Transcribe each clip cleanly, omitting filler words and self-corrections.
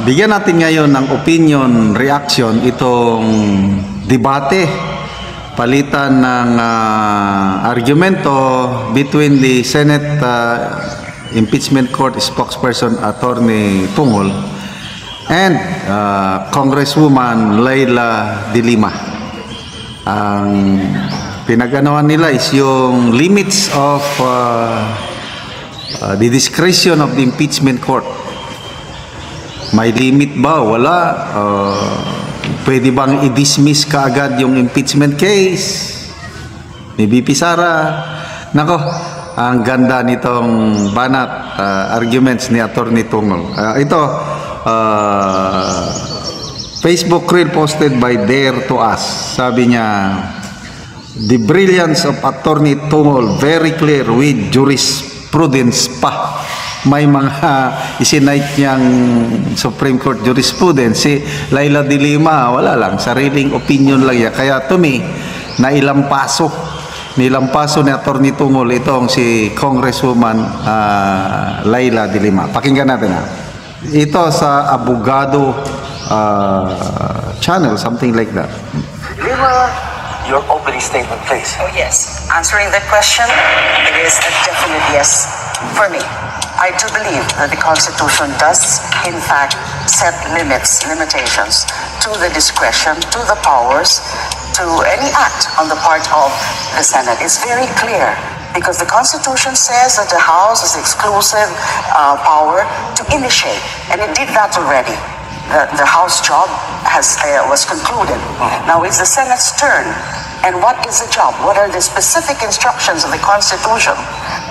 Bigyan natin ngayon ng opinion, reaction itong debate palitan ng argumento between the Senate Impeachment Court spokesperson Attorney Tungol and Congresswoman Leila De Lima. Ang pinag-anawan nila is yung limits of the discretion of the impeachment court. May limit ba? Wala. Pwede bang i-dismiss kaagad yung impeachment case? Ni BP Sara. Nako, ang ganda nitong banat arguments ni Attorney Tungol. Ito, Facebook reel posted by Dare to Us. Sabi niya, the brilliance of Attorney Tungol very clear with jurisprudence pa. May mga isinite niyang Supreme Court jurisprudence. Si Leila De Lima, wala lang, sariling opinion lang yan. Kaya to me, nilampaso ni Attorney Tungol itong si Congresswoman Leila De Lima. Pakinggan natin ha. Ito sa Abogado channel, something like that. Lima, your opening statement, please. Oh, yes. Answering that question, it is a definite yes for me. I do believe that the Constitution does, in fact, set limitations to the discretion, to the powers, to any act on the part of the Senate. It's very clear because the Constitution says that the House has exclusive power to initiate, and it did that already. The House job was concluded. Now it's the Senate's turn. And what is the job? What are the specific instructions of the Constitution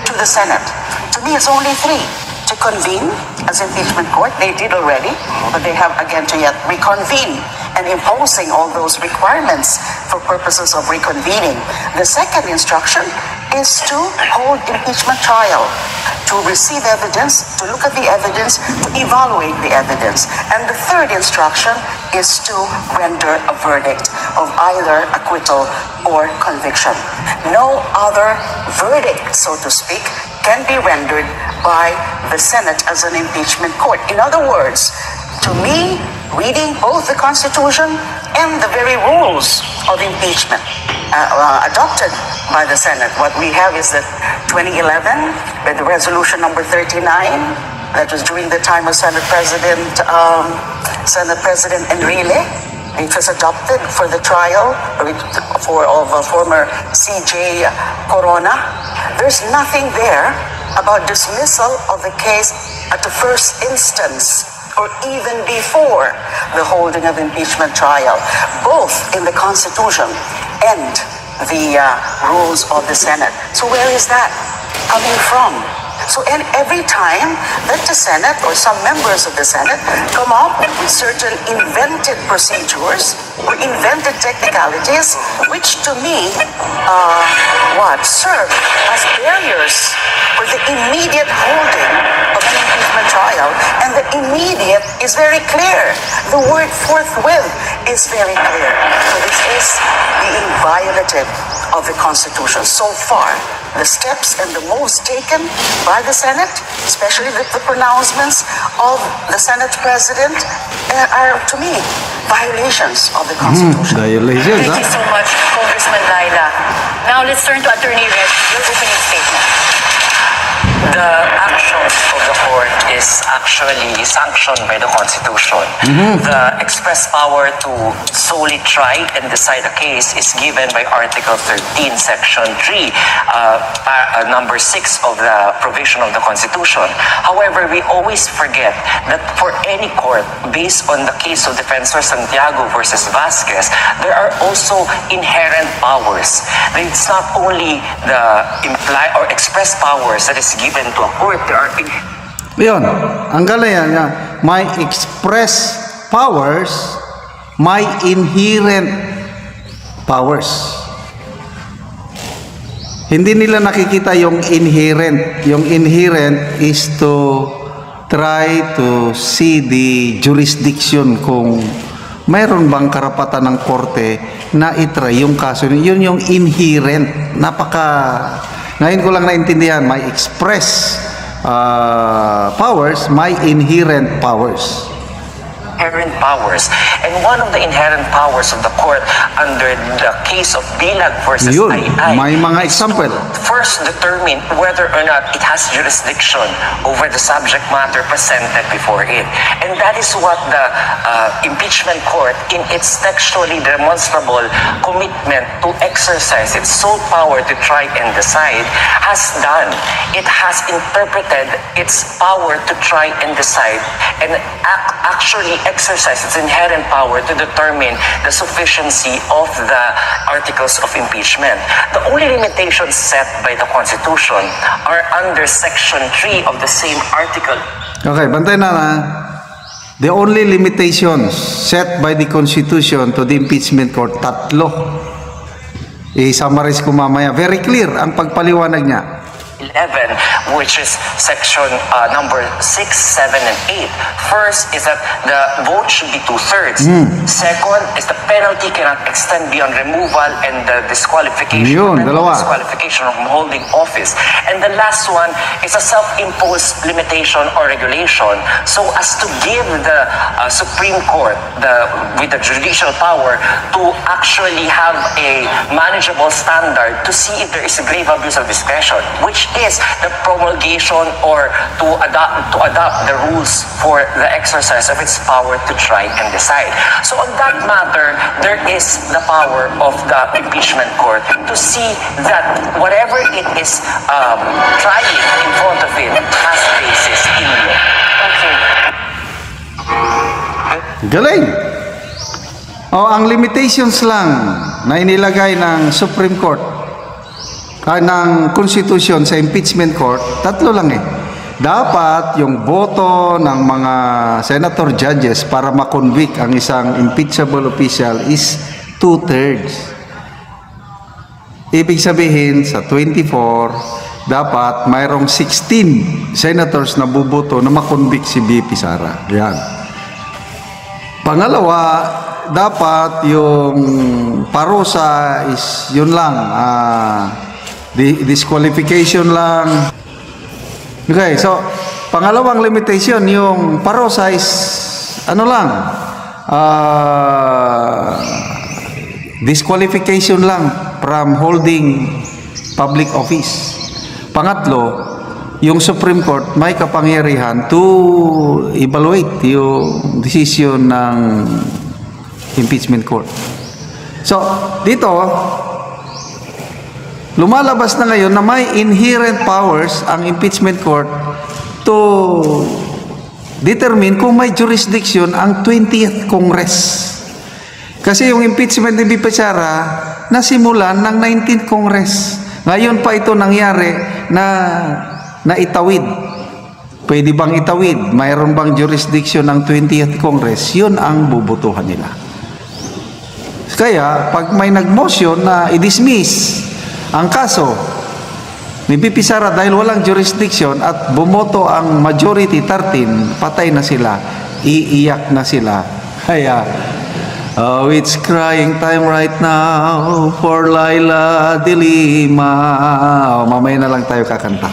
to the Senate? To me, it's only three. To convene as impeachment court, they did already, but they have again to yet reconvene and imposing all those requirements for purposes of reconvening. The second instruction is to hold impeachment trial, to receive evidence, to look at the evidence, to evaluate the evidence. And the third instruction is to render a verdict of either acquittal or conviction. No other verdict, so to speak, can be rendered by the Senate as an impeachment court. In other words, to me, reading both the Constitution and the very rules of impeachment adopted by the Senate, what we have is that 2011, with the resolution number 39, that was during the time of Senate President Enrile. It was adopted for the trial of former CJ Corona. There's nothing there about dismissal of the case at the first instance or even before the holding of impeachment trial, both in the Constitution and the rules of the Senate. So where is that coming from? So and every time that the Senate or some members of the Senate come up with certain invented procedures or invented technicalities, which to me serve as barriers for the immediate holding of an impeachment trial. And the immediate is very clear. The word forthwith is very clear. So this is being violative of the Constitution. So far, the steps and the moves taken by the Senate, especially the pronouncements of the Senate President, are, to me, violations of the Constitution. Violations, Thank you so much, Congressman Laila. Now let's turn to Attorney Rex, your opening statement. The actions of the court is actually sanctioned by the Constitution. The express power to solely try and decide a case is given by Article 13, Section 3, number 6 of the provision of the Constitution. However, we always forget that for any court, based on the case of Defensor Santiago versus Vasquez, there are also inherent powers. It's not only the implied or express powers that is given to a court. There are Yun, ang galing nga, may express powers, may inherent powers. Hindi nila nakikita yung inherent. Yung inherent is to try to see the jurisdiction kung mayroon bang karapatan ng korte na itry yung kaso. Yun yung inherent. Ngayon ko lang naintindihan, may express powers, may inherent powers. Inherent powers. And one of the inherent powers of the court under the case of Bilag versus Yun, II may mga is example. to first determine whether or not it has jurisdiction over the subject matter presented before it. And that is what the impeachment court, in its textually demonstrable commitment to exercise its sole power to try and decide, has done. It has interpreted its power to try and decide and actually exercise its inherent power to determine the sufficiency of the articles of impeachment. The only limitations set by the Constitution are under Section 3 of the same article. Okay, bantay na. The only limitations set by the Constitution to the impeachment court, tatlo. I-summarize ko mamaya. Very clear ang pagpaliwanag niya. 11, which is section number 6, 7, and 8. First is that the vote should be 2/3. Second is the penalty cannot extend beyond removal and the disqualification Yun, dalawa. from holding office. And the last one is a self-imposed limitation or regulation so as to give the Supreme Court with the judicial power to actually have a manageable standard to see if there is a grave abuse of discretion, which is the promulgation or to adopt the rules for the exercise of its power to try and decide. So on that matter, there is the power of the impeachment court to see that whatever it is trying in front of it has basis in law. Okay. Galing! Ang limitations lang na inilagay ng Supreme Court ng Constitution sa impeachment court, tatlo lang eh. Dapat yung boto ng mga senator judges para makonvict ang isang impeachable official is 2/3. Ibig sabihin, sa 24, dapat mayroong 16 senators na buboto na makonvict si BP Sara. Yan. Pangalawa, dapat yung parusa is yun lang, disqualification lang. Okay, so pangalawang limitation, yung parusa is ano lang, disqualification lang from holding public office. Pangatlo, yung Supreme Court may kapangyarihan to evaluate yung decision ng impeachment court. So, dito lumalabas na ngayon na may inherent powers ang impeachment court to determine kung may jurisdiction ang 20th Congress. Kasi yung impeachment ni BP Sara nasimulan ng 19th Congress. Ngayon pa ito nangyari na itawid. Pwede bang itawid? Mayroon bang jurisdiction ng 20th Congress? Yun ang bubutuhan nila. Kaya pag may nag-motion na i-dismiss ang kaso ni BP Sara dahil walang jurisdiction at bumoto ang majority 13, patay na sila, iiyak na sila. Kaya, oh, it's crying time right now for Laila de Lima. Oh, mamaya na lang tayo kakanta.